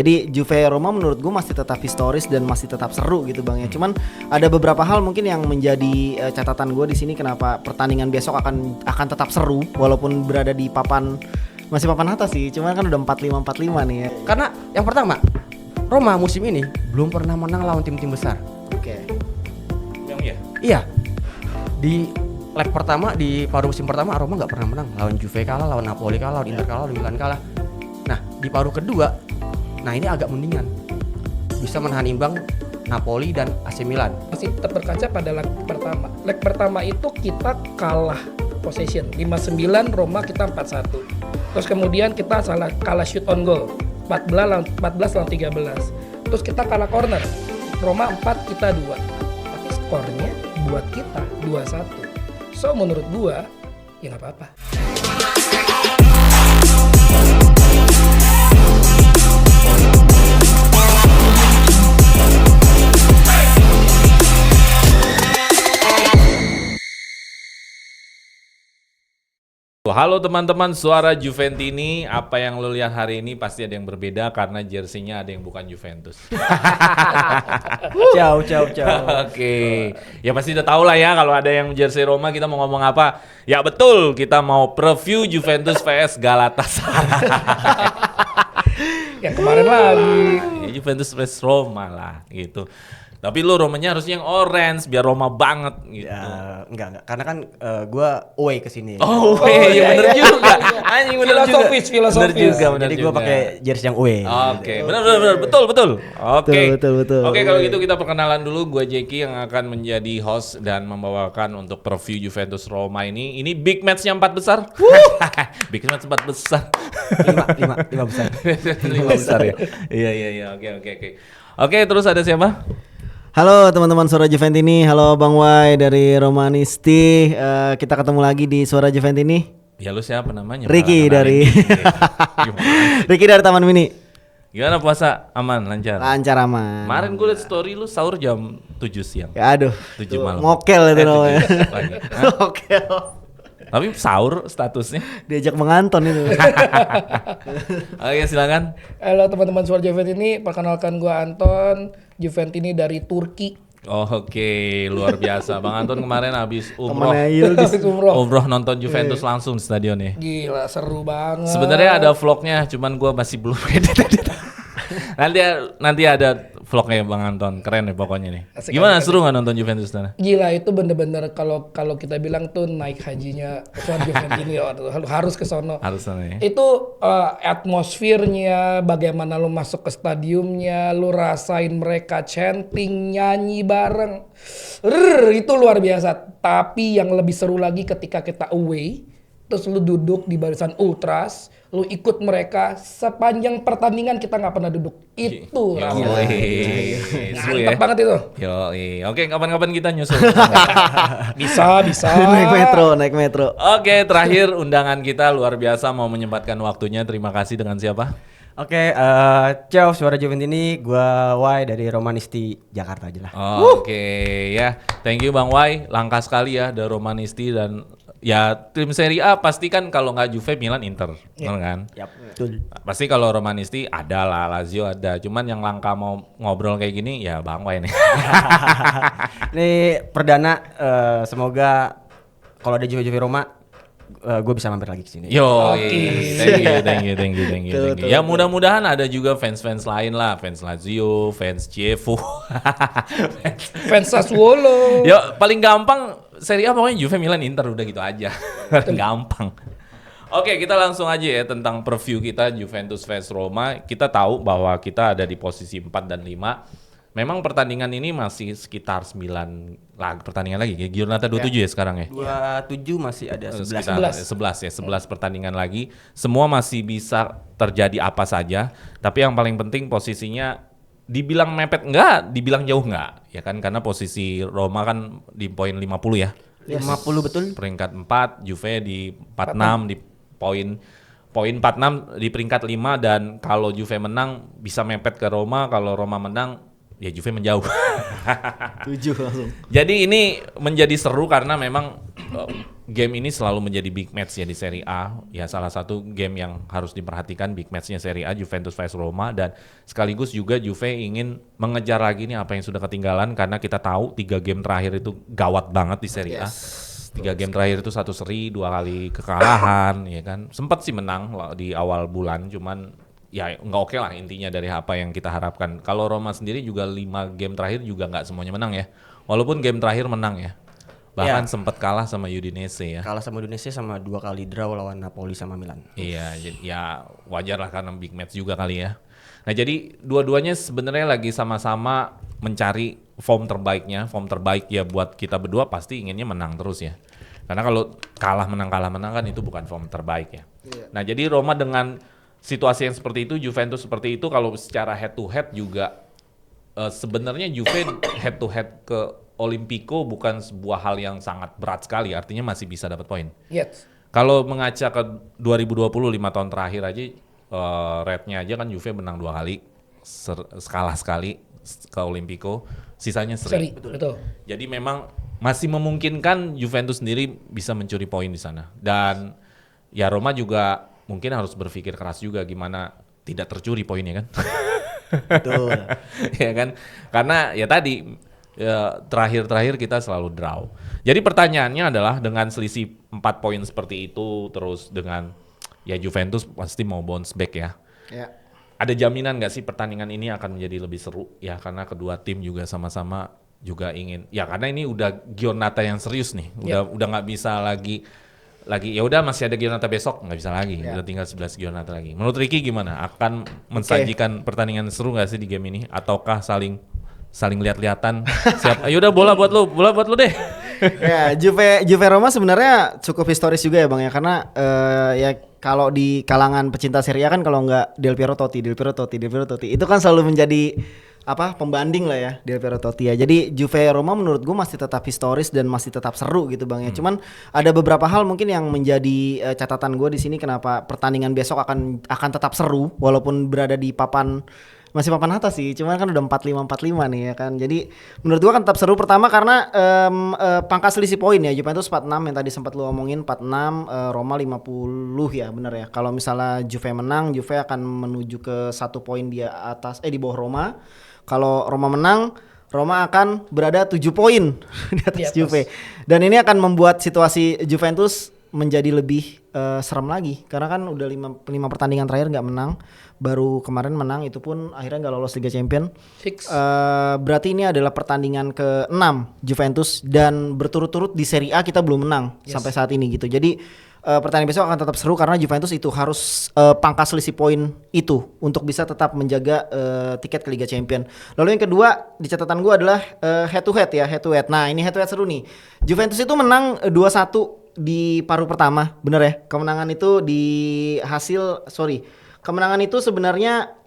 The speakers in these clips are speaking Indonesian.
Jadi Juve Roma menurut gue masih tetap historis dan masih tetap seru gitu Bang ya. Cuman ada beberapa hal mungkin yang menjadi catatan gue di sini kenapa pertandingan besok akan tetap seru walaupun berada di masih papan atas sih. Cuman kan udah 45-45 nih ya. Karena yang pertama, Roma musim ini belum pernah menang lawan tim-tim besar. Oke. Yang iya. Iya. Di leg pertama, di paruh musim pertama Roma nggak pernah menang. Lawan Juve kalah, lawan Napoli kalah, lawan Inter kalah, lawan Milan kalah. Nah, di paruh kedua, nah ini agak mendingan. Bisa menahan imbang Napoli dan AC Milan. Masih tetap berkaca pada leg pertama. Leg pertama itu kita kalah possession 5-9, Roma kita 4-1. Terus kemudian kita kalah shoot on goal 14 lawan 13. Terus kita kalah corner. Roma 4, kita 2. Tapi skornya buat kita 2-1. So menurut gua ya nggak apa-apa. Halo teman-teman, suara Juventini. Apa yang lo lihat hari ini pasti ada yang berbeda karena jersinya ada yang bukan Juventus. Ciao. Oke. Ya pasti udah tau lah ya kalau ada yang jersey Roma kita mau ngomong apa. Ya betul, kita mau preview Juventus vs Galatasaray. Yang kemarin lagi. Ya, Juventus vs Roma lah gitu. Tapi lu Romanya harusnya yang orange biar Roma banget gitu. Ya, enggak. Karena kan gua away ke sini. Oh, iya bener juga. Anjing bener juga. Filosofis. Bener Jadi juga. gua pakai jersey yang away. Oke, benar betul. Oke. Betul. Oke, kalau gitu kita perkenalan dulu. Gua Jeki yang akan menjadi host dan membawakan untuk preview Juventus Roma ini. Ini big match-nya 4 besar. Big match 4 besar. 5 besar. 5 besar ya. Iya. Oke. Oke, terus ada siapa? Halo teman-teman Suara Juventini, halo Bang Wai dari Romanisti. Kita ketemu lagi di Suara Juventini. Ya lu siapa namanya? Ricky dari Ricky dari Taman Mini. Gimana puasa? Aman, lancar? Lancar aman. Kemarin gue liat story lu sahur jam 7 siang. Ya, aduh. 7 malam. Ngokel itu namanya. 7 lagi. Hah? Ngokel. Tapi sahur statusnya. Diajak menganton itu. Oke, silakan. Halo teman-teman Suara Juventini, perkenalkan gua Anton, Juventini dari Turki. Oh, oke, luar biasa. Bang Anton kemarin habis umroh. Temennya Yildiz. Umroh nonton Juventus langsung di stadion ya. Gila, seru banget. Sebenarnya ada vlognya, cuman gua masih belum edit. Nanti ada vlognya Bang Anton, keren ya pokoknya nih. Asik, Gimana asik. seru nggak nonton Juventus sana? Gila, itu bener-bener kalau kita bilang tuh naik hajinya Suara Juventini harus ke sono. Harus sana ya. Itu atmosfernya, bagaimana lu masuk ke stadiumnya, lu rasain mereka chanting, nyanyi bareng. Itu luar biasa. Tapi yang lebih seru lagi ketika kita away, terus lu duduk di barisan ultras, lu ikut mereka sepanjang pertandingan kita nggak pernah duduk. Itu rasanya. Seru ya. Mantap banget itu. Oke, kapan-kapan kita nyusul. Bisa. naik metro. Oke, terakhir undangan kita luar biasa mau menyempatkan waktunya. Terima kasih dengan siapa? Oke, ciao Suara Juventini, gua Wai dari Romanisti Jakarta aja lah. Oke, ya. Thank you Bang Wai. Langka sekali ya dari Romanisti dan ya tim Serie A pasti kan kalau nggak Juve, Milan, Inter, bener kan? Yap, betul. Pasti kalau Romanisti ada lah, Lazio ada. Cuman yang langka mau ngobrol kayak gini ya Bang Wai nih. Ini perdana, semoga kalau ada Juve Roma, gue bisa mampir lagi ke sini. Yo, thank you. Tuh. Ya mudah-mudahan ada juga fans-fans lain lah, fans Lazio, fans Chievo. Fans Sassuolo. Ya paling gampang Serie A pokoknya Juve, Milan, Inter udah gitu aja. Gampang. Oke, kita langsung aja ya tentang preview kita Juventus vs Roma. Kita tahu bahwa kita ada di posisi 4 dan 5. Memang pertandingan ini masih sekitar 9 pertandingan lagi. Giornata 27 ya sekarang ya. 27 masih ada 11. Sekitar 11 pertandingan lagi. Semua masih bisa terjadi apa saja. Tapi yang paling penting posisinya dibilang mepet enggak, dibilang jauh enggak. Ya kan karena posisi Roma kan di poin 50 ya. 50 betul. Peringkat 4, Juve di 46 di poin 46 di peringkat 5 dan kalau Juve menang bisa mepet ke Roma, kalau Roma menang ya Juve menjauh. 7 langsung. Jadi ini menjadi seru karena memang game ini selalu menjadi big match ya di Serie A. Ya salah satu game yang harus diperhatikan big match-nya Serie A, Juventus vs Roma, dan sekaligus juga Juve ingin mengejar lagi nih apa yang sudah ketinggalan karena kita tahu 3 game terakhir itu gawat banget di Serie A. 3 game terakhir itu 1 seri, 2 kali kekalahan, ya kan. Sempat sih menang di awal bulan, cuman ya nggak oke lah intinya dari apa yang kita harapkan. Kalau Roma sendiri juga 5 game terakhir juga nggak semuanya menang ya. Walaupun game terakhir menang ya. Bahkan sempat kalah sama Udinese ya. Kalah sama Udinese sama 2 kali draw lawan Napoli sama Milan. Iya, ya wajar lah karena big match juga kali ya. Nah jadi dua-duanya sebenarnya lagi sama-sama mencari form terbaiknya. Form terbaik ya buat kita berdua pasti inginnya menang terus ya. Karena kalau kalah menang kan itu bukan form terbaik ya. Iya. Nah jadi Roma dengan situasi yang seperti itu, Juventus seperti itu, kalau secara head to head juga sebenarnya Juve head to head ke Olimpico bukan sebuah hal yang sangat berat sekali, artinya masih bisa dapat poin. Yes. Kalau mengaca ke 2020 5 tahun terakhir aja, rate-nya aja kan Juve menang 2 kali, kalah sekali ke Olimpico, sisanya seri. Betul. Jadi memang masih memungkinkan Juventus sendiri bisa mencuri poin di sana. Dan ya Roma juga mungkin harus berpikir keras juga gimana tidak tercuri poinnya kan. Betul. Ya kan? Karena ya tadi ya, terakhir kita selalu draw. Jadi pertanyaannya adalah dengan selisih 4 poin seperti itu, terus dengan ya Juventus pasti mau bounce back ya. Ya. Ada jaminan nggak sih pertandingan ini akan menjadi lebih seru ya, karena kedua tim juga sama-sama juga ingin ya, karena ini udah giornata yang serius nih, udah nggak bisa lagi ya udah masih ada giornata besok, nggak bisa lagi, udah tinggal 11 giornata lagi. Menurut Ricky gimana? Akan mensajikan pertandingan seru nggak sih di game ini, ataukah saling lihat-lihatan? Siap, ayo udah bola buat lu deh. Ya, Juve Roma sebenarnya cukup historis juga ya Bang ya, karena ya kalau di kalangan pecinta Serie A kan kalau nggak Del Piero Totti itu kan selalu menjadi pembanding lah ya, Del Piero Totti ya. Jadi Juve Roma menurut gue masih tetap historis dan masih tetap seru gitu Bang ya. Cuman ada beberapa hal mungkin yang menjadi catatan gue di sini kenapa pertandingan besok akan tetap seru walaupun berada di masih papan atas sih, cuman kan udah 45 nih ya kan. Jadi menurut gua kan tetap seru, pertama karena pangkas selisih poin ya. Juventus 46 yang tadi sempat lu omongin 46, Roma 50 ya, bener ya. Kalau misalnya Juve menang, Juve akan menuju ke 1 poin di bawah Roma. Kalau Roma menang, Roma akan berada 7 poin di atas Juve. Dan ini akan membuat situasi Juventus menjadi lebih serem lagi karena kan udah 5 pertandingan terakhir nggak menang, baru kemarin menang itu pun akhirnya nggak lolos Liga Champions. Berarti ini adalah pertandingan ke-6 Juventus dan berturut-turut di Serie A kita belum menang sampai saat ini gitu. Jadi pertandingan besok akan tetap seru karena Juventus itu harus pangkas selisih poin itu untuk bisa tetap menjaga tiket ke Liga Champions. Lalu yang kedua di catatan gue adalah head to head. Nah ini head to head seru nih. Juventus itu menang 2-1 di paruh pertama, bener ya? Kemenangan itu sebenarnya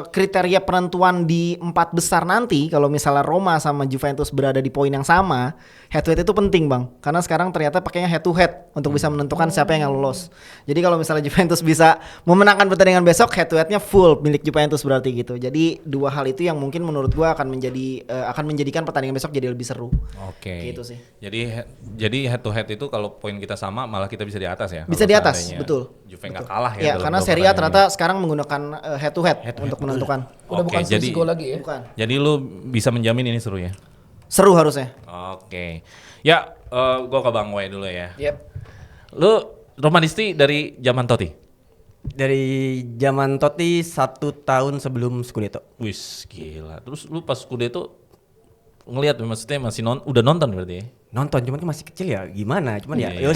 kriteria penentuan di 4 besar nanti. Kalau misalnya Roma sama Juventus berada di poin yang sama, head to head itu penting Bang, karena sekarang ternyata pakainya head to head untuk bisa menentukan siapa yang lolos. Jadi kalau misalnya Juventus bisa memenangkan pertandingan besok, head to headnya full milik Juventus berarti gitu. Jadi 2 hal itu yang mungkin menurut gua akan menjadikan pertandingan besok jadi lebih seru. Oke. Gitu sih. Jadi head to head itu kalau poin kita sama malah kita bisa di atas ya. Bisa di atas, betul. Juve nggak kalah ya. Ya, karena Serie A ternyata sekarang menggunakan head to head untuk menentukan. Udah bukan selisih gol lagi ya. Bukan. Jadi lu bisa menjamin ini seru ya? Seru harusnya. Oke. Ya, gua ke Bang Wei dulu ya. Yep. Lu Romanisti dari zaman Totti? Dari zaman Totti 1 tahun sebelum Scudetto. Wis, gila. Terus lu pas Scudetto ngelihat maksudnya udah nonton berarti ya? Nonton, cuman kan masih kecil ya, gimana? Cuman Iya. ya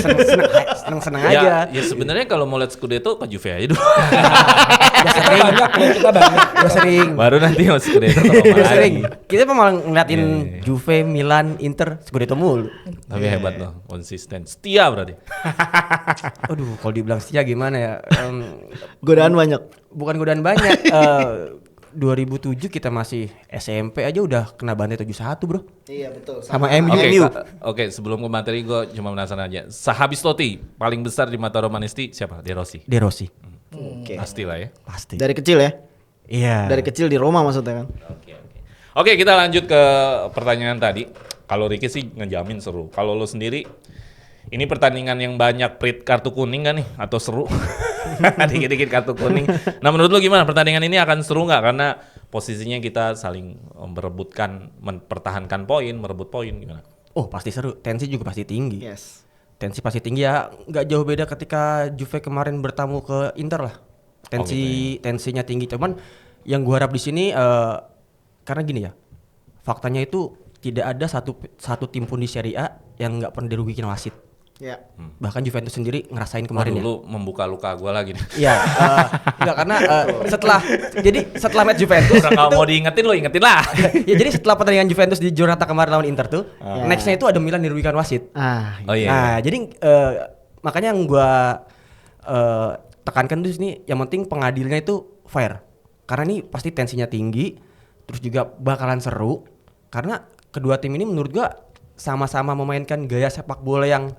seneng aja. Ya sebenarnya kalau mau lihat Scudetto ke Juve aja dulu. Ya sering, Kita banyak. ya sering. Baru nanti mau Scudetto ke Roma Ya sering. lagi. Kita malah ngeliatin Iya. Juve, Milan, Inter, Scudetto mulu. Tapi hebat loh, konsisten, setia berarti. Aduh, kalau dibilang setia gimana ya? Godaan banyak. Bukan godaan banyak. 2007 kita masih SMP aja udah kena bantai 7-1 bro. Iya betul. Sama MU. Oke, sebelum ke materi gue cuma penasaran aja. Sehabis Totti, paling besar di mata Romanisti siapa? De Rossi. De Rossi. Oke. Pasti lah ya. Pasti. Dari kecil ya? Iya. Dari kecil di Roma maksudnya kan? Oke, kita lanjut ke pertanyaan tadi. Kalau Ricky sih ngejamin seru. Kalau lo sendiri, Ini pertandingan yang banyak kartu kuning kan nih atau seru? Dikit-dikit kartu kuning. Nah menurut lu gimana pertandingan ini akan seru nggak? Karena posisinya kita saling berebutkan, mempertahankan poin, merebut poin gimana? Oh pasti seru, tensi juga pasti tinggi. Yes. Tensi pasti tinggi ya, nggak jauh beda ketika Juve kemarin bertamu ke Inter lah. Tensinya tinggi. Cuman yang gua harap di sini karena gini ya, faktanya itu tidak ada satu tim pun di Serie A yang nggak pernah dirugikan wasit. Ya. Bahkan Juventus sendiri ngerasain kemarin ya. Lu membuka luka gua lagi nih. Iya, enggak karena setelah match Juventus Udah kalau mau diingetin lo ingetin lah. ya jadi setelah pertandingan Juventus di Giornata kemarin lawan Inter tuh, nextnya itu ada Milan dirugikan wasit. Oh iya. Nah, jadi makanya yang gua tekankan di sini yang penting pengadilannya itu fair. Karena ini pasti tensinya tinggi, terus juga bakalan seru karena kedua tim ini menurut gua sama-sama memainkan gaya sepak bola yang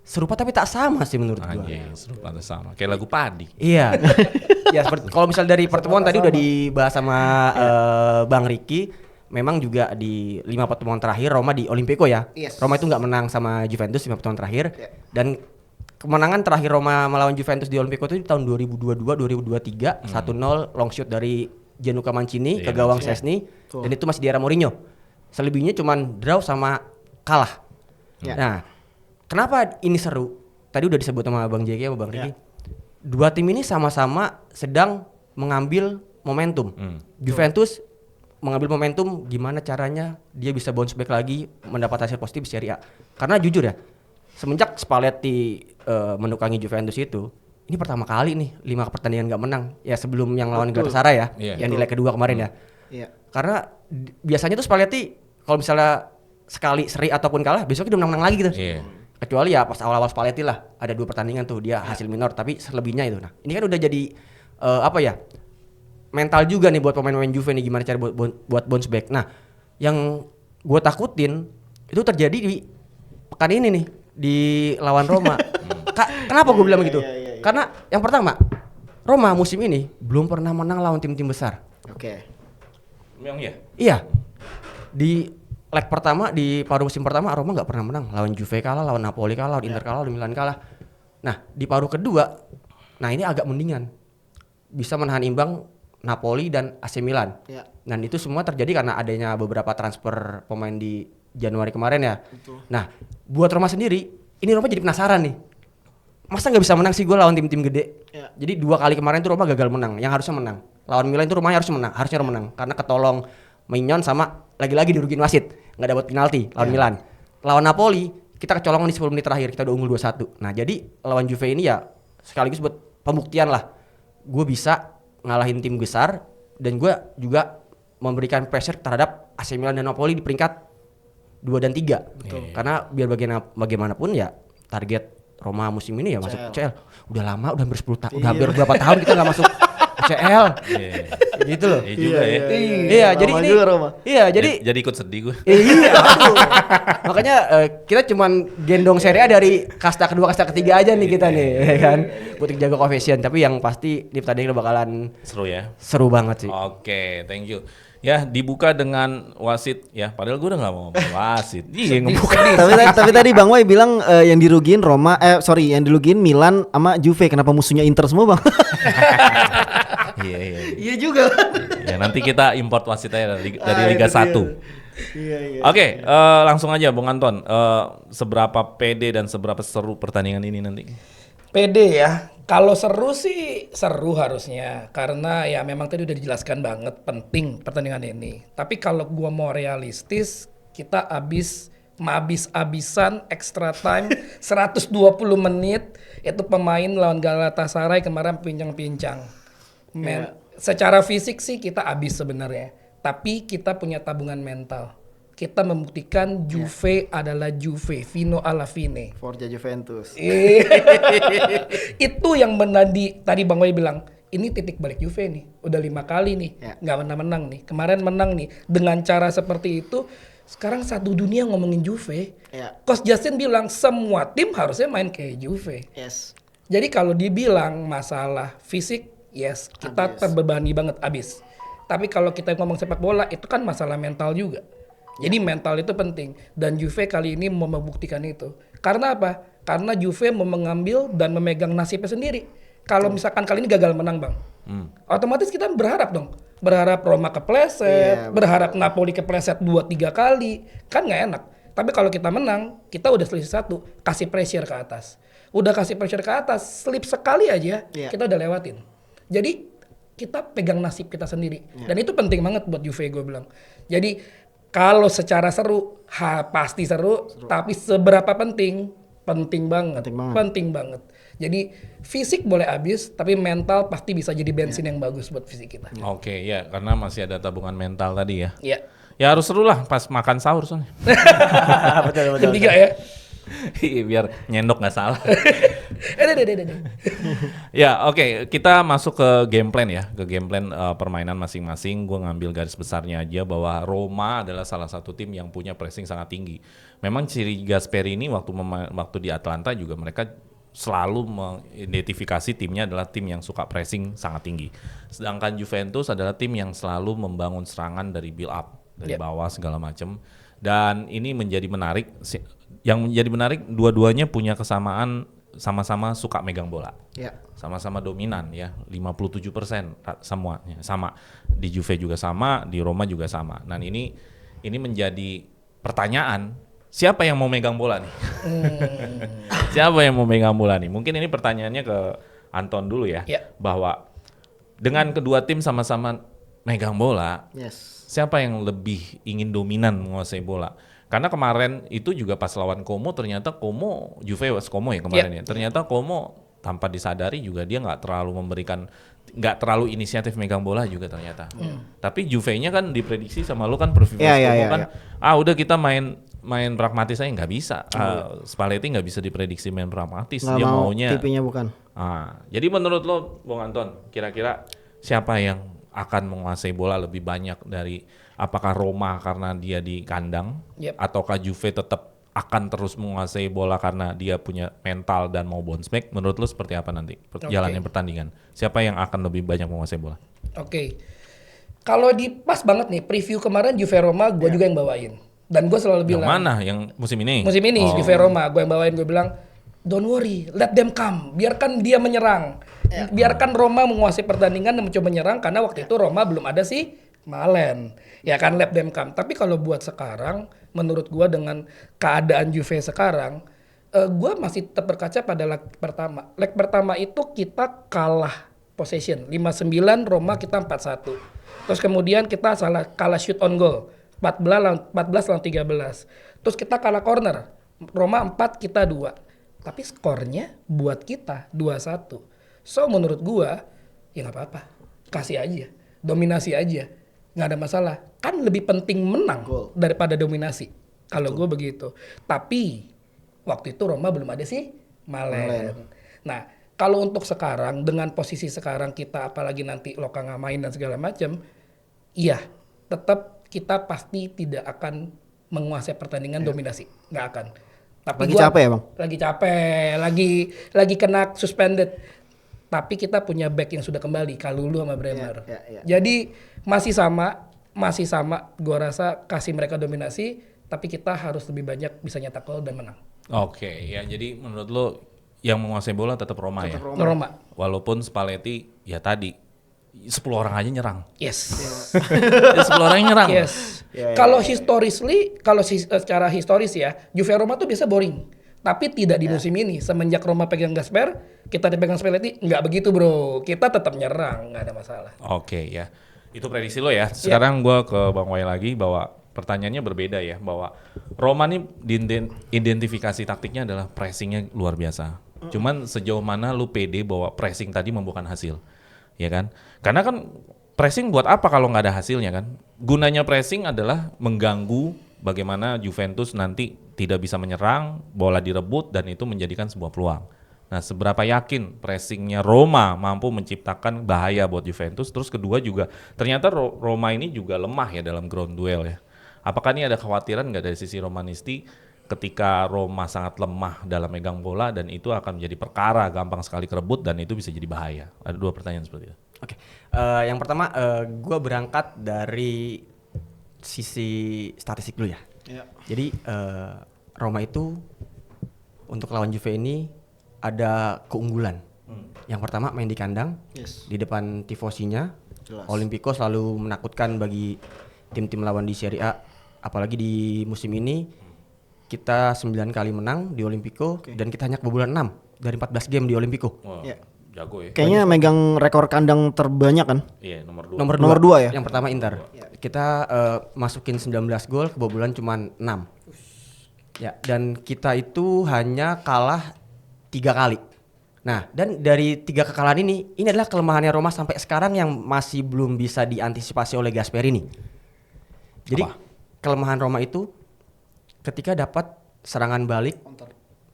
serupa tapi tak sama sih menurut gua. Anjing, serupa sama. Kayak lagu Padi. Iya. Ya seperti kalau misal dari pertemuan tadi udah dibahas sama Bang Ricky, memang juga di 5 pertemuan terakhir Roma di Olimpico ya. Yes. Roma itu nggak menang sama Juventus 5 pertemuan terakhir. Dan kemenangan terakhir Roma melawan Juventus di Olimpico itu di tahun 2022-2023 1-0 long shoot dari Gianluca Mancini ke gawang Szczęsny dan itu masih di era Mourinho. Selebihnya cuman draw sama kalah. Ya. Nah, kenapa ini seru? Tadi udah disebut sama Bang JK sama Bang Ricky. Dua tim ini sama-sama sedang mengambil momentum. Juventus mengambil momentum gimana caranya dia bisa bounce back lagi mendapat hasil positif di Serie A. Karena jujur ya, semenjak Spalletti menukangi Juventus itu, ini pertama kali nih 5 pertandingan nggak menang. Ya sebelum yang lawan Galatasaray ya, yang di leg kedua kemarin ya. Iya. Karena biasanya tuh Spalletti kalau misalnya sekali seri ataupun kalah besoknya udah menang lagi gitu. Iya. Kecuali ya pas awal-awal Spalletti lah ada 2 pertandingan tuh dia hasil minor tapi selebihnya itu. Nah ini kan udah jadi apa ya mental juga nih buat pemain-pemain Juve nih gimana cara buat bounce back. Nah yang gue takutin itu terjadi di pekan ini nih di lawan Roma. Kenapa gue bilang begitu? Karena yang pertama Roma musim ini belum pernah menang lawan tim-tim besar. Oke. Memang ya? Iya. Di leg pertama di paruh musim pertama Roma nggak pernah menang, lawan Juve kalah, lawan Napoli kalah, lawan Inter kalah, lawan Milan kalah. Nah di paruh kedua, nah ini agak mendingan, bisa menahan imbang Napoli dan AC Milan. Ya. Dan itu semua terjadi karena adanya beberapa transfer pemain di Januari kemarin ya. Betul. Nah buat Roma sendiri, ini Roma jadi penasaran nih, masa nggak bisa menang sih gue lawan tim-tim gede. Ya. Jadi 2 kali kemarin tuh Roma gagal menang, yang harusnya menang. Lawan Milan itu Roma harusnya menang karena ketolong Mignon sama lagi-lagi dirugiin wasit, nggak dapat penalti lawan Milan. Lawan Napoli kita kecolongan di 10 menit terakhir, kita udah unggul 2-1. Nah jadi lawan Juve ini ya sekaligus buat pembuktian lah, gue bisa ngalahin tim besar dan gue juga memberikan pressure terhadap AC Milan dan Napoli di peringkat 2 dan 3. Karena biar bagaimanapun ya target Roma musim ini ya masuk UCL. Udah lama, udah hampir 10 tahun, udah hampir berapa tahun kita nggak masuk UCL. Gitu loh. Iya juga ya. Iya, jadi Roma ini juga, Roma. iya, jadi Jadi ikut sedih gue. iya, betul. Makanya kita cuman gendong Serie A dari kasta kedua, kasta ketiga aja nih kita nih, ya kan. Buat jaga coefficient, tapi yang pasti di pertandingan bakalan Seru ya. seru banget sih. Oke, thank you. Ya, dibuka dengan wasit ya. Padahal gue udah gak mau ngomong wasit. Iya, ngebuka. tapi tadi Bang Wai bilang yang dirugiin yang dirugiin Milan sama Juve. Kenapa musuhnya Inter semua, Bang? Iya. Iya juga. Ya, nanti kita import wasit aja dari Liga 1. Iya. Oke, langsung aja Bung Anton. Seberapa pede dan seberapa seru pertandingan ini nanti? Pede ya. Kalau seru sih seru harusnya karena ya memang tadi udah dijelaskan banget penting pertandingan ini. Tapi kalau gua mau realistis, kita habis-habisan extra time 120 menit itu pemain lawan Galatasaray kemarin pincang-pincang. Secara fisik sih kita habis sebenarnya, tapi kita punya tabungan mental. Kita membuktikan Juve adalah Juve, Fino alla fine. Forza Juventus. Itu yang tadi Bang Wai bilang, ini titik balik Juve nih. Udah 5 kali nih, nggak pernah menang nih. Kemarin menang nih. Dengan cara seperti itu, sekarang satu dunia ngomongin Juve. Coach Justin bilang semua tim harusnya main kayak Juve. Yes. Jadi kalau dibilang masalah fisik, yes, kita terbebani banget abis. Tapi kalau kita ngomong sepak bola, itu kan masalah mental juga. Jadi mental itu penting dan Juve kali ini mau membuktikan itu. Karena apa? karena Juve mau mengambil dan memegang nasibnya sendiri. Kalau misalkan kali ini gagal menang, Bang, otomatis kita berharap dong. Berharap Roma kepleset, berharap Napoli kepleset 2-3 kali. Kan nggak enak. Tapi kalau kita menang, kita udah selisih 1, kasih pressure ke atas. Udah kasih pressure ke atas, slip sekali aja, kita udah lewatin. Jadi kita pegang nasib kita sendiri. Dan itu penting banget buat Juve, gue bilang. Jadi kalau secara seru, pasti seru. Tapi seberapa penting? Penting banget. Jadi fisik boleh habis, tapi mental pasti bisa jadi bensin yang bagus buat fisik kita. Oke, ya karena masih ada tabungan mental tadi ya. Iya. Ya harus seru lah pas makan sahur soalnya. betul. Jam 3 ya. Iya, biar nyendok nggak salah. Deh. Ya oke, kita masuk ke game plan ya, ke game plan permainan masing-masing. Gue ngambil garis besarnya aja bahwa Roma adalah salah satu tim yang punya pressing sangat tinggi. Memang ciri Gasperini waktu di Atalanta juga mereka selalu mengidentifikasi timnya adalah tim yang suka pressing sangat tinggi. Sedangkan Juventus adalah tim yang selalu membangun serangan dari build up, dari bawah segala macam. Dan ini menjadi menarik. Yang menjadi menarik, dua-duanya punya kesamaan, sama-sama suka megang bola. Sama-sama dominan ya, 57% semuanya sama. Di Juve juga sama, di Roma juga sama. Dan ini menjadi pertanyaan, siapa yang mau megang bola nih? Siapa yang mau megang bola nih? Mungkin ini pertanyaannya ke Anton dulu ya. Bahwa dengan kedua tim sama-sama megang bola, siapa yang lebih ingin dominan menguasai bola? Karena kemarin itu juga pas lawan Como, ternyata Como, Juve was Como ya kemarin ya. Ternyata Como tanpa disadari juga dia nggak terlalu inisiatif megang bola juga ternyata. Tapi Juve-nya kan diprediksi sama lu kan preview Como kan, udah kita main pragmatis aja, nggak bisa. Spalletti nggak bisa diprediksi main pragmatis, Nggak dia mau, maunya. tipenya bukan. Jadi menurut lo, Bung Anton, kira-kira siapa yang akan menguasai bola lebih banyak dari apakah Roma karena dia di kandang, ataukah Juve tetap akan terus menguasai bola karena dia punya mental dan mau bounce back? Menurut lo seperti apa nanti jalannya pertandingan? Siapa yang akan lebih banyak menguasai bola? Kalau di pas banget nih preview kemarin Juve Roma, gue juga yang bawain. Dan gue selalu bilang. Yang mana? Yang musim ini? Musim ini Juve Roma, gue yang bawain. Gue bilang, don't worry, let them come. Biarkan dia menyerang. Biarkan Roma menguasai pertandingan dan mencoba menyerang karena waktu itu Roma belum ada si Malen. Ya kan, let them come. Tapi kalau buat sekarang, menurut gue dengan keadaan Juve sekarang, gue masih tetap berkaca pada leg pertama. Leg pertama itu kita kalah possession 5-9, Roma kita 4-1. Terus kemudian kita kalah shoot on goal 14 lawan 13. Terus kita kalah corner. Roma 4, kita 2. Tapi skornya buat kita 2-1. So menurut gua ya nggak apa-apa. Kasih aja. Dominasi aja. Nggak ada masalah. Kan lebih penting menang daripada dominasi. Kalau gua begitu. Tapi waktu itu Roma belum ada sih Malen. Nah, kalau untuk sekarang dengan posisi sekarang kita apalagi nanti Loka nggak main dan segala macam, iya, tetap kita pasti tidak akan menguasai pertandingan dominasi, nggak akan. Tapi lagi capek ya, Bang? Lagi capek, lagi kena suspended. Tapi kita punya back yang sudah kembali, Kalulu sama Bremer. Jadi masih sama. Gua rasa kasih mereka dominasi, tapi kita harus lebih banyak bisa nyetak gol dan menang. Oke, ya jadi menurut lo yang menguasai bola tetap Roma ya? Roma. Walaupun Spalletti ya tadi 10 orang aja nyerang. Yes. 10 orang nyerang. Yes. Kalau secara historis ya, Juve Roma tuh biasa boring. Tapi tidak di musim ini. Semenjak Roma pegang Gasper, kita dipegang Spalletti, nggak begitu bro. Kita tetap nyerang, nggak ada masalah. Oke ya, itu prediksi lo ya. Sekarang gue ke Bang Wai lagi bahwa pertanyaannya berbeda ya. Bahwa Roma nih identifikasi taktiknya adalah pressingnya luar biasa. Cuman sejauh mana lu pede bahwa pressing tadi membuahkan hasil, ya kan? Karena kan pressing buat apa kalau nggak ada hasilnya kan? Gunanya pressing adalah mengganggu bagaimana Juventus nanti tidak bisa menyerang, bola direbut dan itu menjadikan sebuah peluang. Nah, seberapa yakin pressingnya Roma mampu menciptakan bahaya buat Juventus? Terus kedua juga ternyata Roma ini juga lemah ya dalam ground duel ya. Apakah ini ada kekhawatiran nggak dari sisi Romanisti ketika Roma sangat lemah dalam megang bola dan itu akan menjadi perkara gampang sekali kerebut dan itu bisa jadi bahaya? Ada dua pertanyaan seperti itu. Oke, yang pertama gue berangkat dari sisi statistik dulu ya. Jadi Roma itu untuk lawan Juve ini ada keunggulan. Yang pertama main di kandang, Yes. di depan tifosinya. Jelas. Olimpico selalu menakutkan bagi tim-tim lawan di Serie A. Apalagi di musim ini kita 9 kali menang di Olimpico dan kita hanya kebobolan 6 dari 14 game di Olimpico. Wah, Iya. jago ya. Kayaknya megang rekor kandang terbanyak kan? Iya, nomor 2. Nomor dua ya? Yang pertama Inter. Kita masukin 19 gol, kebobolan cuma 6. Ya, dan kita itu hanya kalah 3 kali. Nah, dan dari 3 kekalahan ini adalah kelemahannya Roma sampai sekarang yang masih belum bisa diantisipasi oleh Gasperini. Jadi kelemahan Roma itu ketika dapat serangan balik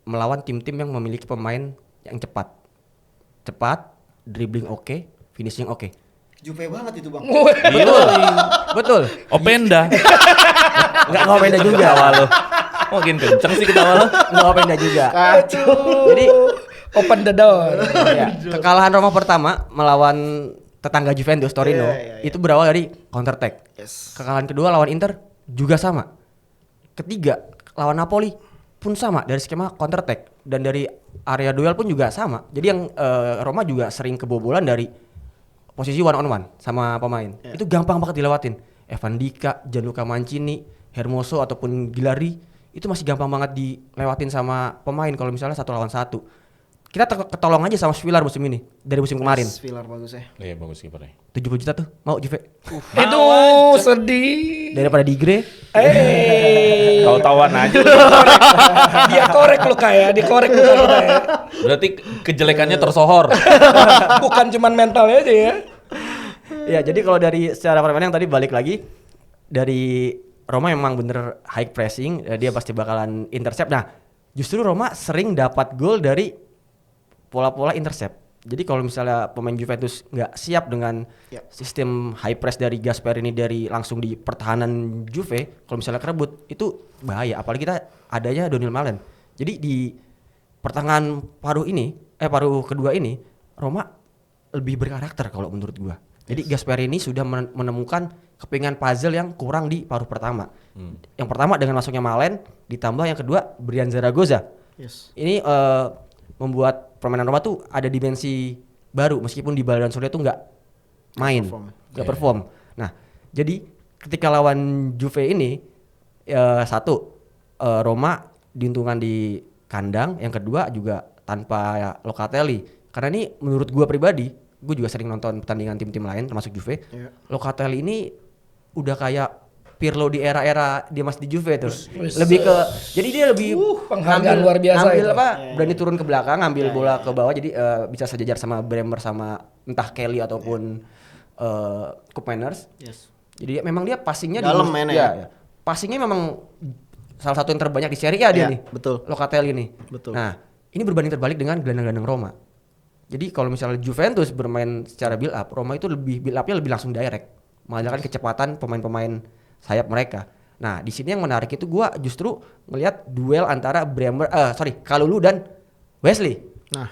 melawan tim-tim yang memiliki pemain yang cepat, dribbling oke, finishing oke. Juve banget itu bang. Betul. Openda. Nggak beda juga. Ketawa lo. Makin kenceng sih ketawa lo. Nggak beda juga. Jadi Open the door. ya, kekalahan Roma pertama melawan tetangga Juventus Torino itu berawal dari counter attack. Yes. Kekalahan kedua lawan Inter juga sama. Ketiga lawan Napoli pun sama dari skema counter attack dan dari area duel pun juga sama. Jadi yang Roma juga sering kebobolan dari posisi one on one sama pemain. Itu gampang banget dilewatin. Evan Dika, Gianluca Mancini, Hermoso ataupun Gilari itu masih gampang banget dilewatin sama pemain kalau misalnya 1 lawan 1. Kita ketolong aja sama Villar musim ini dari musim kemarin. Villar bagus ya. Iya, bagus kipernya. 70 juta tuh mau Juve Itu sedih. daripada Digre. Tahu-tahuan aja. Dia korek lu kayak, dikorek luka kita ya. Berarti kejelekannya tersohor. Bukan cuman mentalnya aja ya. Ya jadi kalau dari secara permainan yang tadi balik lagi dari Roma memang bener high pressing, dia pasti bakalan intercept. Nah justru Roma sering dapat gol dari pola-pola intercept. Jadi kalau misalnya pemain Juventus nggak siap dengan sistem high press dari Gasperini dari langsung di pertahanan Juve, kalau misalnya kerebut itu bahaya. Apalagi kita adanya Daniel Malen. Jadi di pertengahan paruh kedua ini Roma lebih berkarakter kalau menurut gua. Jadi Gasperini sudah menemukan kepingan puzzle yang kurang di paruh pertama. Yang pertama dengan masuknya Malen, ditambah yang kedua Brian Zaragoza. Yes. Ini membuat permainan Roma tuh ada dimensi baru meskipun di Bala dan Surya tuh nggak main, nggak perform. Nah, jadi ketika lawan Juve ini Roma diuntungkan di kandang, yang kedua juga tanpa Locatelli. Karena ini menurut gua pribadi, gue juga sering nonton pertandingan tim-tim lain termasuk Juve. Locatelli ini udah kayak Pirlo di era-era dia masih di Juve tuh. Lebih ke jadi dia lebih penghargaan luar biasa ngambil itu. berani turun ke belakang, ngambil bola ke bawah jadi bisa sejajar sama Bremer sama entah Kelly ataupun Koopmeiners. Yes. Jadi memang dia passingnya dalam mainnya ya. Passingnya memang salah satu yang terbanyak di Serie A dia nih. Betul. Locatelli nih. Betul. Nah, ini berbanding terbalik dengan gelandang-gelandang Roma. Jadi kalau misalnya Juventus bermain secara build up, Roma itu build up-nya lebih langsung direct, mengandalkan kecepatan pemain-pemain sayap mereka. Nah, di sini yang menarik itu gua justru melihat duel antara Kalulu dan Wesley. Nah,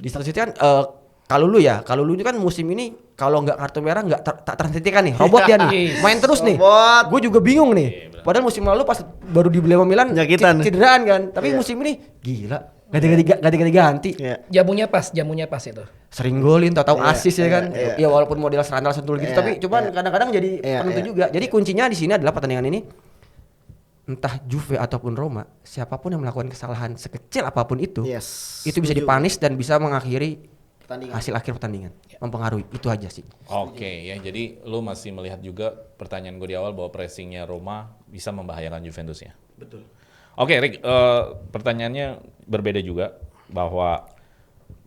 Di satu sisi kan Kalulu itu kan musim ini kalau nggak kartu merah nggak tak terhentikan nih, robot dia nih, main terus nih. Gue juga bingung nih. Padahal musim lalu pas baru dibeli sama Milan Nyakitan. cederaan kan, tapi musim ini gila ganti. Jamunya pas itu. Sering golin, tahu asis ya kan. Ya walaupun model serandal sentul gitu, tapi cuman kadang-kadang jadi penentu juga. Jadi kuncinya di sini adalah pertandingan ini entah Juve ataupun Roma, siapapun yang melakukan kesalahan sekecil apapun itu, itu bisa dipanis dan bisa mengakhiri hasil akhir pertandingan. Mempengaruhi itu aja sih. Oke, ya jadi lu masih melihat juga pertanyaan gue di awal bahwa pressingnya Roma bisa membahayakan Juventus ya. betul. Oke, Rick, pertanyaannya berbeda juga bahwa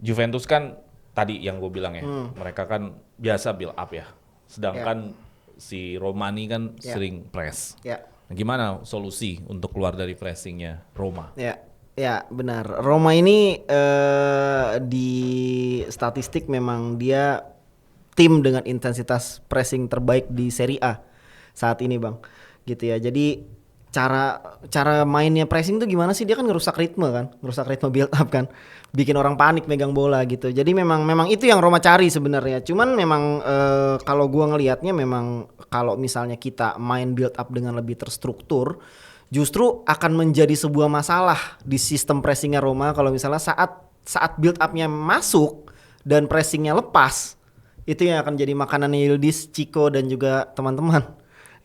Juventus kan tadi yang gue bilang ya, mereka kan biasa build up ya, sedangkan si Romani kan sering press. Nah, gimana solusi untuk keluar dari pressingnya Roma? Ya benar. Roma ini di statistik memang dia tim dengan intensitas pressing terbaik di Serie A saat ini, Bang. Gitu ya. Jadi cara mainnya pressing tuh gimana sih? Dia kan ngerusak ritme build up kan, bikin orang panik megang bola gitu. Jadi memang itu yang Roma cari sebenarnya. Cuman memang kalau gua ngelihatnya memang kalau misalnya kita main build up dengan lebih terstruktur, justru akan menjadi sebuah masalah di sistem pressingnya Roma kalau misalnya saat build upnya masuk dan pressingnya lepas, itu yang akan jadi makanannya Yildiz, Chico dan juga teman-teman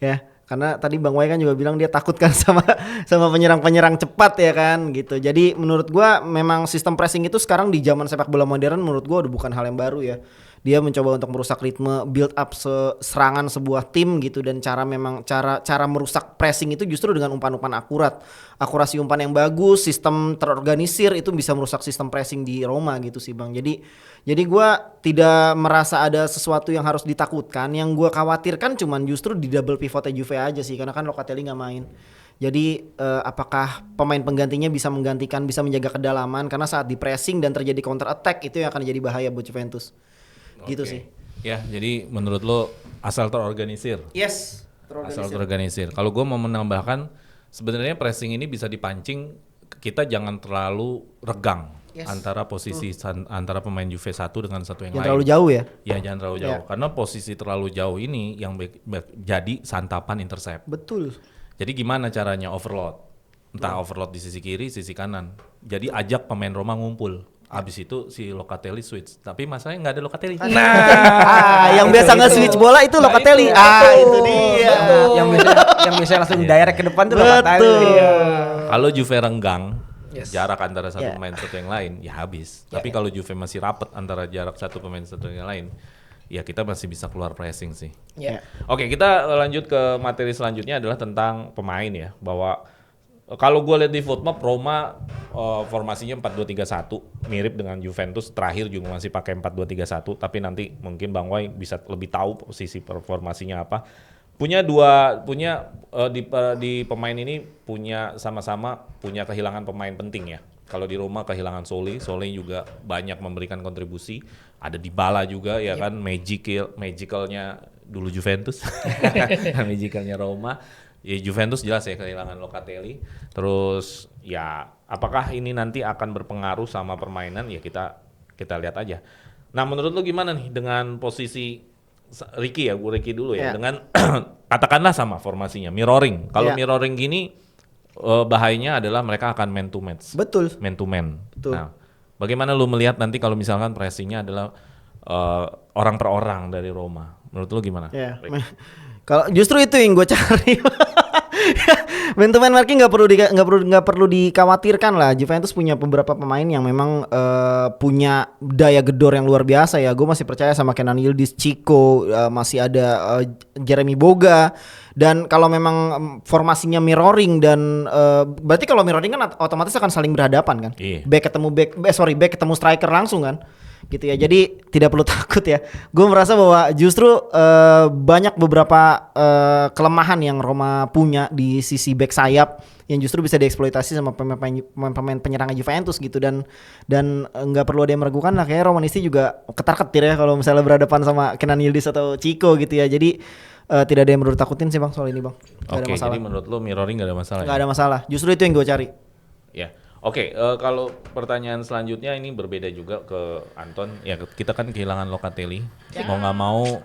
ya. Karena tadi Bang Wai kan juga bilang dia takut kan sama penyerang-penyerang cepat ya kan gitu. Jadi menurut gua memang sistem pressing itu sekarang di zaman sepak bola modern menurut gua udah bukan hal yang baru ya. Dia mencoba untuk merusak ritme build up serangan sebuah tim gitu, dan cara merusak pressing itu justru dengan umpan-umpan akurat. Akurasi umpan yang bagus, sistem terorganisir itu bisa merusak sistem pressing di Roma gitu sih Bang. Jadi gua tidak merasa ada sesuatu yang harus ditakutkan. Yang gua khawatirkan cuman justru di double pivotnya Juve aja sih, karena kan Locatelli nggak main. Jadi apakah pemain penggantinya bisa menggantikan, bisa menjaga kedalaman, karena saat di pressing dan terjadi counter attack itu yang akan jadi bahaya buat Juventus. Gitu Oke. sih. Ya, jadi menurut lo asal terorganisir. Yes. Asal terorganisir. Kalau gue mau menambahkan, sebenarnya pressing ini bisa dipancing, kita jangan terlalu regang antara posisi antara pemain Juve satu dengan satu yang Jangan lain. terlalu jauh ya. Ya, jangan terlalu jauh. Karena posisi terlalu jauh ini yang jadi santapan intercept. Betul. Jadi gimana caranya overload? Entah overload di sisi kiri, sisi kanan. Jadi ajak pemain Roma ngumpul. Abis itu si Locatelli switch. Tapi masalahnya nggak ada Locatelli. Yang biasa nge-switch bola itu Locatelli. Itu dia. Yang biasa langsung direct ke depan tuh Locatelli. Kalau Juve renggang, Yes. jarak antara satu pemain satu yang lain, ya habis. Tapi kalau Juve masih rapet antara jarak satu pemain satu yang lain, ya kita masih bisa keluar pressing sih. Ya. Oke, kita lanjut ke materi selanjutnya adalah tentang pemain ya. Bahwa kalau gue lihat di Footmap, Roma formasinya 4-2-3-1, mirip dengan Juventus. Terakhir juga masih pakai 4-2-3-1, tapi nanti mungkin Bang Wai bisa lebih tahu posisi formasinya apa. Di pemain ini punya sama-sama punya kehilangan pemain penting ya. Kalau di Roma kehilangan Sole juga banyak memberikan kontribusi. Ada Dybala juga ya kan, magicalnya dulu Juventus, magicalnya Roma. Ya Juventus jelas ya kehilangan Locatelli. Terus ya apakah ini nanti akan berpengaruh sama permainan, ya kita lihat aja. Nah menurut lu gimana nih dengan posisi Ricky ya, gue Ricky dulu ya. Dengan katakanlah sama formasinya mirroring. Kalau mirroring gini bahayanya adalah mereka akan man to match. Betul. Man to man. Betul. Nah, bagaimana lu melihat nanti kalau misalkan pressingnya adalah orang per orang dari Roma? Menurut lu gimana? Ya. Kalau justru itu yang gue cari. Man to man marking nggak perlu dikhawatirkan lah. Juventus punya beberapa pemain yang memang punya daya gedor yang luar biasa ya. Gue masih percaya sama Kenan Yildiz, Chico, masih ada Jeremy Boga. Dan kalau memang formasinya mirroring dan berarti kalau mirroring kan otomatis akan saling berhadapan kan. Iya. Back ketemu striker langsung kan. Gitu ya. Jadi tidak perlu takut ya. Gue merasa bahwa justru banyak beberapa kelemahan yang Roma punya di sisi back sayap yang justru bisa dieksploitasi sama pemain penyerangnya Juventus gitu, dan nggak perlu ada yang meragukan lah, kayak Romanisti juga ketar-ketir ya kalau misalnya berhadapan sama Kenan Yildiz atau Chico gitu ya. Jadi tidak ada yang perlu takutin sih Bang soal ini Bang. Gak ada Oke, masalah. jadi menurut lu mirroring gak ada masalah? Nggak ada masalah. Justru itu yang gue cari. Ya, oke. Kalau pertanyaan selanjutnya ini berbeda juga ke Anton. Ya kita kan kehilangan Locatelli. Mau nggak mau,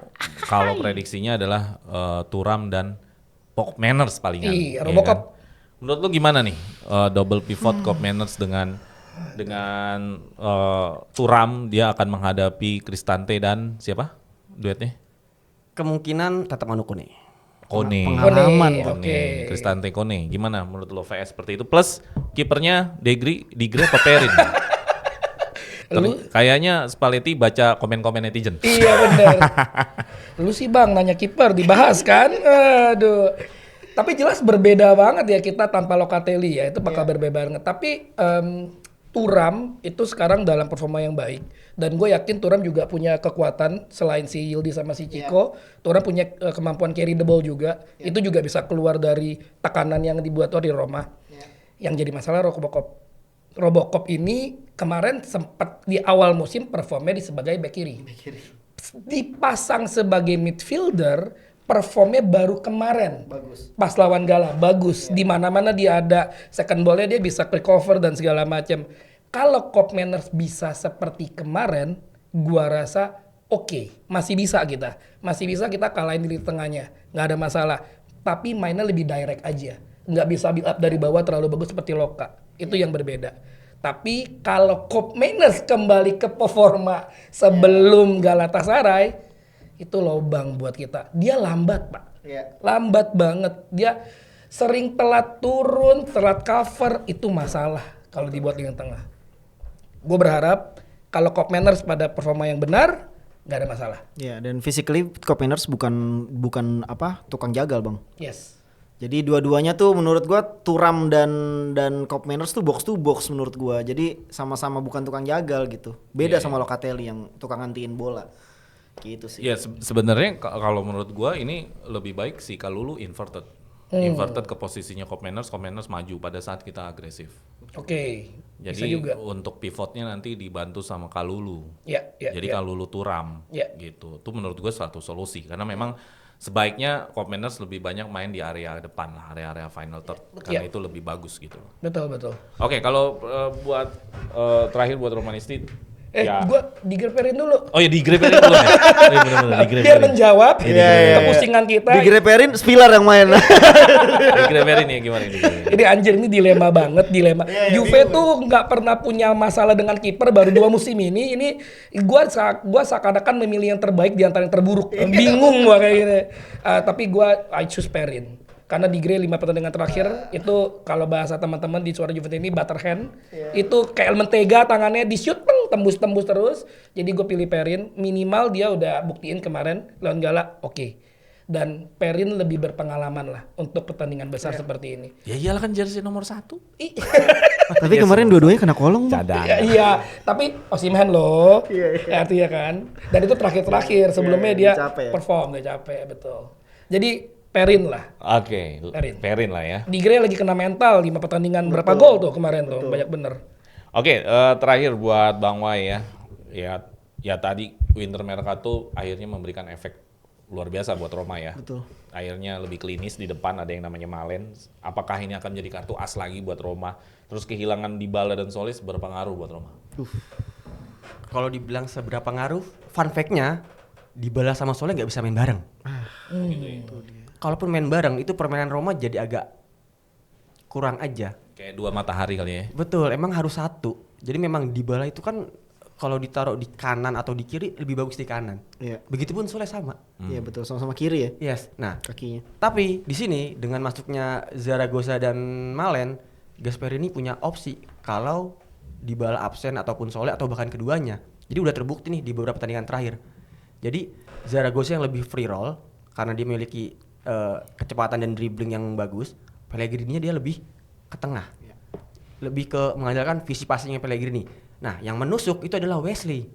kalau prediksinya adalah Thuram dan Koop Meiners palingan. Iya, ya Robocop. kan? Menurut lu gimana nih double pivot Koop Meiners dengan Thuram, dia akan menghadapi Cristante dan siapa duetnya? Kemungkinan tetap Manu Kone. Kone. Pengalaman. Oke. Cristante Kone. Gimana menurut lo VS seperti itu? Plus kipernya Digre apa Perin? Kayaknya Spalletti baca komen-komen netizen. Iya benar. Lu sih Bang nanya kiper dibahas kan? Aduh. Tapi jelas berbeda banget ya kita tanpa Locatelli ya. Itu bakal berbeda banget. Tapi Thuram itu sekarang dalam performa yang baik. Dan gue yakin Thuram juga punya kekuatan selain si Yildiz sama si Chico. Thuram punya kemampuan carry the ball juga. Itu juga bisa keluar dari tekanan yang dibuat oleh Roma. Yang jadi masalah Robocop ini kemarin sempat di awal musim performnya sebagai back kiri. Dipasang sebagai midfielder, performnya baru kemarin. Bagus. Pas lawan Gala bagus. Di mana-mana dia ada second ball-nya, dia bisa quick cover dan segala macam. Kalau Koop Meiners bisa seperti kemarin, gua rasa oke, masih bisa kita. Masih bisa kita kalahin di tengahnya. Nggak ada masalah. Tapi mainnya lebih direct aja. nggak bisa build up dari bawah terlalu bagus seperti Loka. Itu yang berbeda. Tapi kalau Koopmeiners kembali ke performa sebelum Galatasaray, itu lobang buat kita. Dia lambat, Pak. Lambat banget. Dia sering telat turun, telat cover, itu masalah kalau dibuat lini tengah. Gue berharap kalau Koopmeiners pada performa yang benar, nggak ada masalah. Ya, dan physically Koopmeiners bukan tukang jagal, Bang. Yes. Jadi dua-duanya tuh menurut gua Thuram dan Koopmeiners tuh box to box menurut gua. Jadi sama-sama bukan tukang jagal gitu. Beda sama Locatelli yang tukang ngantiin bola. Gitu sih. Ya sebenarnya kalau menurut gua ini lebih baik si Kalulu inverted. Inverted ke posisinya Koopmeiners maju pada saat kita agresif. Oke. Bisa Jadi juga. untuk pivotnya nanti dibantu sama Kalulu. Ya. Jadi Kalulu Thuram Ya. gitu. Itu menurut gua suatu solusi karena memang sebaiknya Koopmeiners lebih banyak main di area depan lah, area final third karena itu lebih bagus gitu. Betul. Oke, kalau buat terakhir buat Romanisti Gua digreperin dulu. Oh ya digreperin dulu nih. Oh iya benar-benar digreperin. Biar menjawab Iya. kepusingan kita. Digreperin Spiller yang main. Digreperin ya gimana ini? Ini anjir, ini dilema banget, dilema. Juve tuh nggak pernah punya masalah dengan kiper baru 2 musim ini. Ini gua seakan-akan memilih yang terbaik di antara yang terburuk. Bingung gua kayak gini. Tapi gua I choose Perin. Karena di Grey 5 pertandingan terakhir itu kalau bahasa teman-teman di Suara Juventus ini butter hand. Itu kayak mentega, tangannya di shoot tembus-tembus terus. Jadi gue pilih Perin, minimal dia udah buktiin kemarin lawan Gala oke. Dan Perin lebih berpengalaman lah untuk pertandingan besar seperti ini. Ya iyalah kan jersey nomor 1. Tapi kemarin dua-duanya kena kolong. Cadang. Iya, tapi Osimhen loh. Artinya kan. Dan itu terakhir-terakhir sebelumnya dia capek ya. perform, dia capek betul. Jadi Perin lah. Oke, Perin lah ya. Di Grey lagi kena mental 5 pertandingan berapa gol tuh kemarin tuh, banyak bener. Oke, terakhir buat Bang Wai ya. Ya tadi winter mercato akhirnya memberikan efek luar biasa buat Roma ya. Betul. Akhirnya lebih klinis di depan ada yang namanya Malen. Apakah ini akan menjadi kartu as lagi buat Roma? Terus kehilangan Dybala dan Solis berpengaruh buat Roma? Kalau dibilang seberapa ngaruh, fun fact-nya Dybala sama Soles nggak bisa main bareng. Kalaupun main bareng itu permainan Roma jadi agak kurang aja. Kayak dua matahari kali ya. Betul, emang harus satu. Jadi memang Dybala itu kan kalau ditaruh di kanan atau di kiri lebih bagus di kanan. Iya. Begitupun Soles sama. Iya betul, sama-sama kiri ya Yes. Nah, kakinya. tapi di sini dengan masuknya Zaragoza dan Malen, Gasperini punya opsi kalau Dybala absen ataupun Soles atau bahkan keduanya. Jadi udah terbukti nih di beberapa pertandingan terakhir. Jadi Zaragoza yang lebih free roll karena dia memiliki kecepatan dan dribbling yang bagus. Pellegrini-nya dia lebih ke tengah. Lebih ke mengandalkan visi passingnya Pellegrini. Nah, yang menusuk itu adalah Wesley.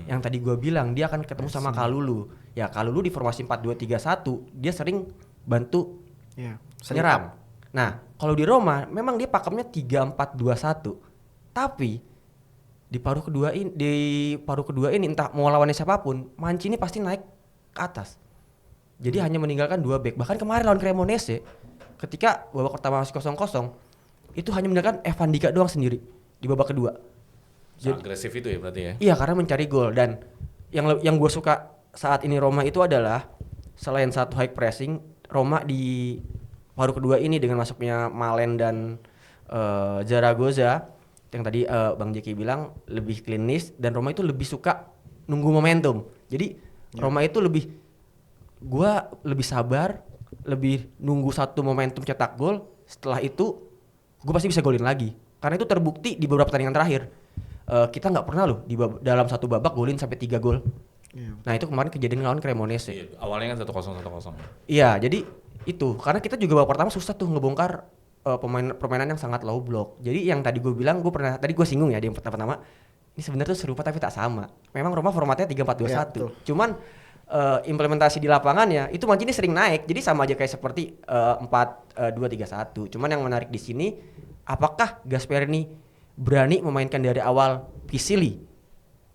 Yang tadi gue bilang dia akan ketemu sama Kalulu. Ya, Kalulu di formasi 4-2-3-1 dia sering bantu menyerang. Nah, kalau di Roma memang dia pakemnya 3-4-2-1. Tapi di paruh kedua ini entah mau lawannya siapapun, Mancini pasti naik ke atas. Jadi hanya meninggalkan 2 back. Bahkan kemarin lawan Cremonese ketika babak pertama masih 0-0 itu hanya meninggalkan Evan Dika doang sendiri di babak kedua. Agresif itu ya berarti ya. Iya, karena mencari gol. Dan yang gue suka saat ini Roma itu adalah selain satu high pressing, Roma di paruh kedua ini dengan masuknya Malen dan Zaragoza yang tadi Bang Jeki bilang lebih klinis, dan Roma itu lebih suka nunggu momentum. Jadi Roma itu lebih sabar, lebih nunggu satu momentum cetak gol. Setelah itu gue pasti bisa golin lagi. Karena itu terbukti di beberapa pertandingan terakhir. Kita nggak pernah loh dalam satu babak golin sampai 3 gol. Nah itu kemarin kejadian lawan Cremonese. Iya, awalnya kan 1-0. Iya, jadi itu karena kita juga babak pertama susah tuh ngebongkar permainan yang sangat low block. Jadi yang tadi gue bilang, tadi gue singgung ya di pertama, ini sebenarnya tuh serupa tapi tak sama. Memang Roma formatnya 3-4-2-1. Cuman implementasi di lapangannya itu Mancini sering naik. Jadi sama aja kayak seperti 4-2-3-1. Cuman yang menarik di sini, apakah Gasperini berani memainkan dari awal Pisili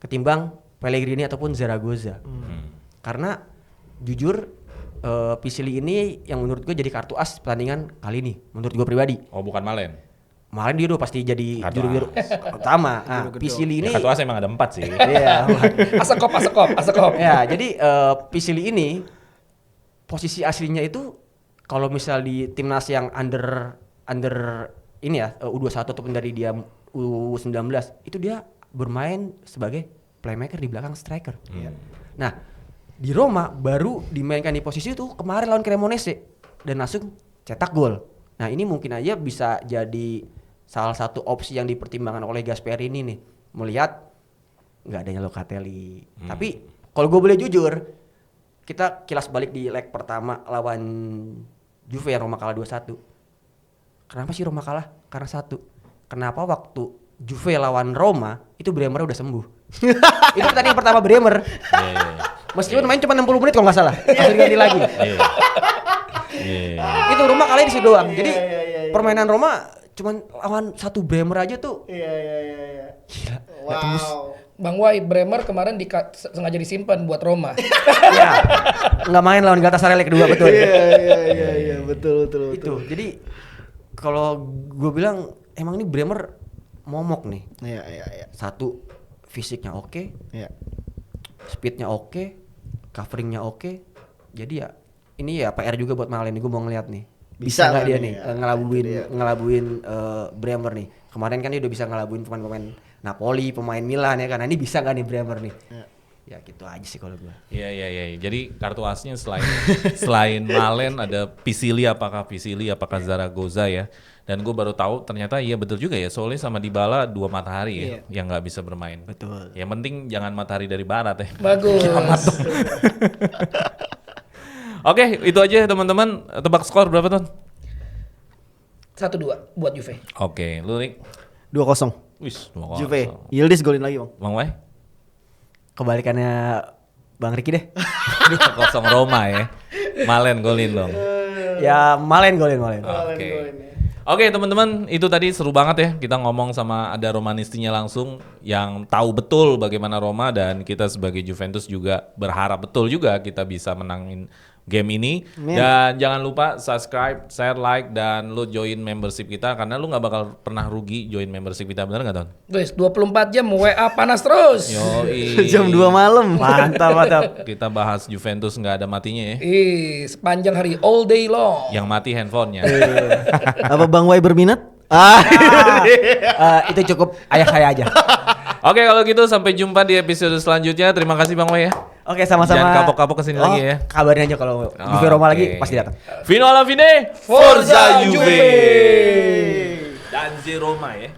ketimbang Pellegrini ataupun Zaragoza? Karena jujur Pisili ini yang menurut gue jadi kartu as pertandingan kali ini menurut gue pribadi. Oh bukan Malen. Malen dia udah pasti jadi juru biru utama. Nah, Pisili ini Kartu as emang ada 4 sih. Iya. Asakop. Ya, jadi Pisili ini posisi aslinya itu kalau misal di timnas yang under ini ya U21 ataupun dari dia U19 itu dia bermain sebagai playmaker di belakang striker. Nah, di Roma baru dimainkan di posisi itu kemarin lawan Cremonese dan langsung cetak gol. Nah, ini mungkin aja bisa jadi salah satu opsi yang dipertimbangkan oleh Gasperini nih, melihat nggak adanya Locatelli. Tapi kalau gue boleh jujur, kita kilas balik di leg pertama lawan Juve yang Roma kalah 2-1. Kenapa sih Roma kalah? Karena satu. Kenapa waktu Juve lawan Roma itu Bremer udah sembuh? Itu pertandingan pertama Bremer. Meskipun main cuma 60 menit kalau nggak salah. Langsung diganti lagi. Itu Roma kalah di situ doang. Jadi permainan Roma cuman lawan satu Bremer aja tuh. Gila. Wow. Bang Wai, Bremer kemarin sengaja disimpan buat Roma. Ya. Nggak main lawan Galatasaray leg kedua betul. Iya, betul. Itu. Jadi kalau gue bilang emang ini Bremer momok nih. Iya. Satu, fisiknya oke, Iya. speednya oke, coveringnya oke. Jadi ya ini ya PR juga buat Malen nih, gue mau ngeliat nih. Bisa Bisa nggak kan dia nih, nih ya. ngelabuin Bremer nih. Kemarin kan dia udah bisa ngelabuin pemain-pemain Napoli, pemain Milan ya kan. Nah, ini bisa nggak nih Bremer nih? Ya gitu aja sih kalau gue. Iya. Jadi kartu asnya selain Malen ada Pisili apakah Zaragoza ya. Dan gue baru tahu ternyata iya betul juga ya, Soleh sama Dybala 2 matahari ya yang nggak bisa bermain. Betul. Yang penting jangan matahari dari barat ya. Bagus. Oke, itu aja ya teman-teman. Tebak skor berapa Ton? 1-2 buat Juve. Oke, lu Rik? 2-0. Wis, Juve. Yildiz golin lagi, Bang. Bang Wai? Kebalikannya Bang Riki deh. 2-0 Roma ya. Malen golin dong. Ya Malen golin. Oke teman-teman, itu tadi seru banget ya. Kita ngomong sama ada Romanistinya langsung yang tahu betul bagaimana Roma, dan kita sebagai Juventus juga berharap betul juga kita bisa menangin game ini. Dan jangan lupa subscribe, share, like, dan lu join membership kita karena lu nggak bakal pernah rugi join membership kita, bener nggak Ton? Guys, 24 jam WA panas terus. Yoi. Jam 2 malam. Mantap. Kita bahas Juventus nggak ada matinya ya. Sepanjang hari all day long. Yang mati handphonenya. Apa Bang Wai berminat? Itu cukup ayah saya aja. Oke kalau gitu sampai jumpa di episode selanjutnya. Terima kasih Bang Wai ya. Oke, sama-sama. Jangan kapok-kapok kesini lagi ya. Kabarin aja kalau Juve Roma lagi pasti datang. Fino alla fine, Forza Juve. Dan Roma ya.